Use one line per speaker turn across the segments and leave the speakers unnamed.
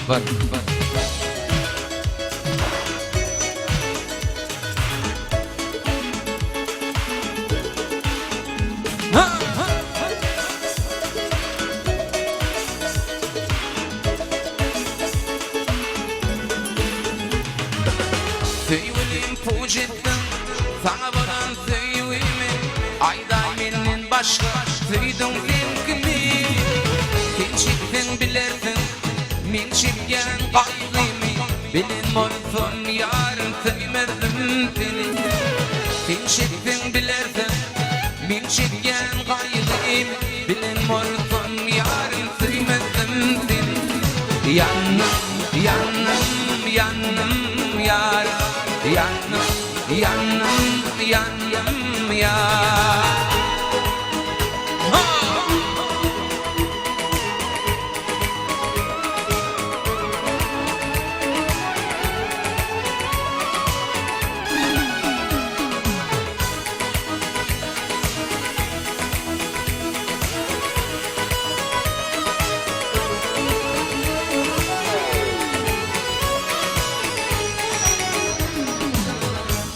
Bak.
Söyleyin pucettim, sana baran söylemin. Ayday menin başka, söydüm zevkini. Sen çektin bilersin, men çekken kaygımı. Benim olsun yarın söymerdim seni. Sen çektin bilersin, men çekken kaygımı. Benim olsun yarın söymerdim seni. Yanım, yanım, yanım yar. Yanım, yanım, yanım ya.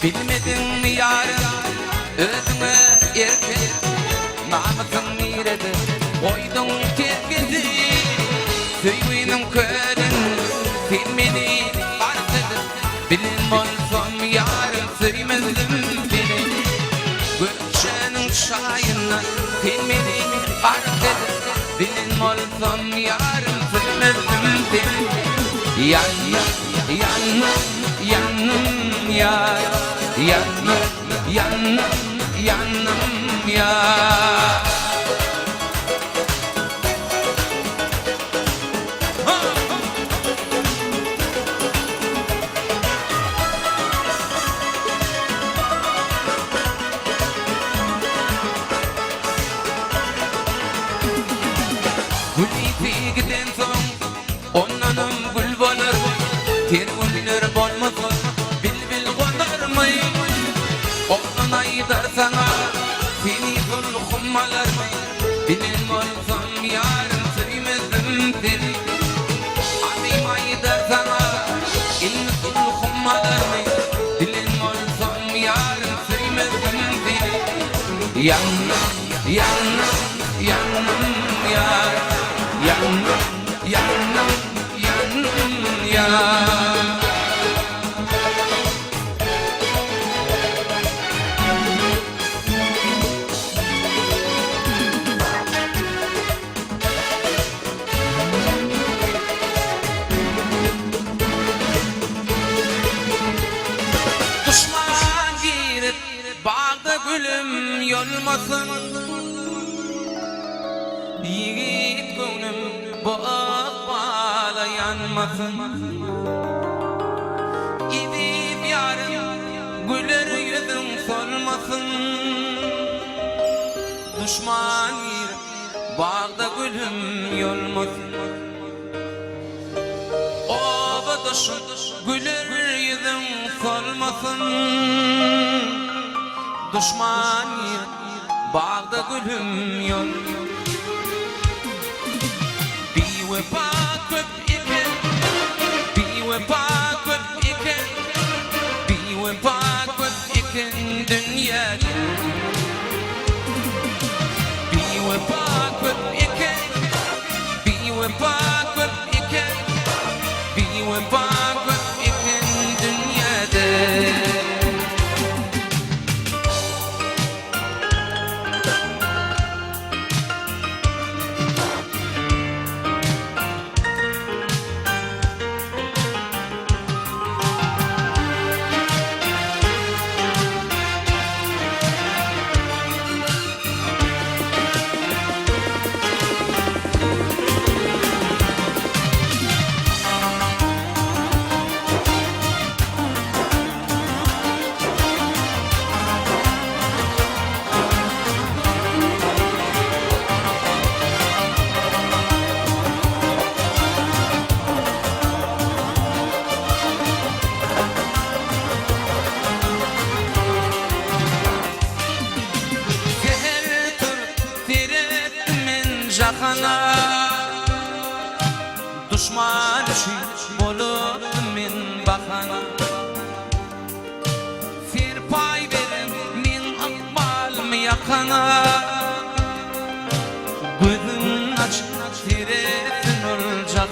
Bilmedin mi yarın özüme erken namusun nerede koydun tezgidi. Söylenim körün sen beni artıdın. Bilin olsam yarın söylemezdim seni. Gökçenin şayına sen beni artıdın. Bilin olsam yarın söylemezdim seni. Yanım, yanım, yanım ya. Yanım, yanım, yanım ya. Gülüpi giden son, onanım gül bolur. Tergünler bolmasın, bilbil konarmayın. Oğlan aydar sana, seni zulhum alarmı. Bilin olsam yarın söylemezdim seni. Adım aydar sana, ilmi zulhum alarmı. Bilin olsam yarın söylemezdim seni. Yanım, yanım, yanım ya. Yanım, yanım, yanım ya. Düşman girip bağda gülüm yolmasın. Yiğit gönlüm bağla yanmasın. Gidip yarın güler yüzüm solmasın. Düşman girip bağda gülüm yolmasın. Ova düşün güler yüzüm solmasın. Düşman girip bağda gülüm yolmasın. Bir vefa köp iken, bir vefa köp iken, bir vefa köp iken dünyada. Bir vefa köp iken, bir vefa köp iken, bir vefa köp iken dünyada.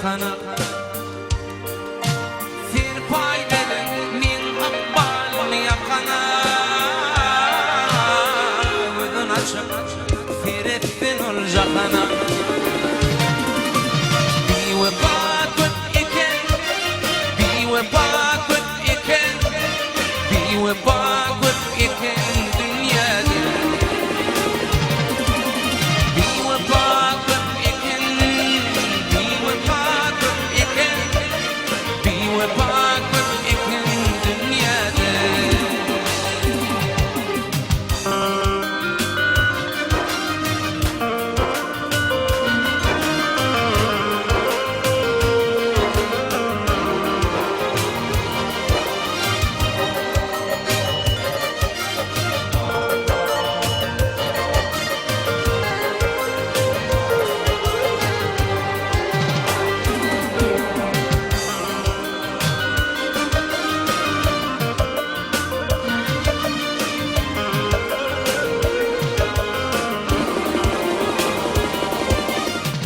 خنق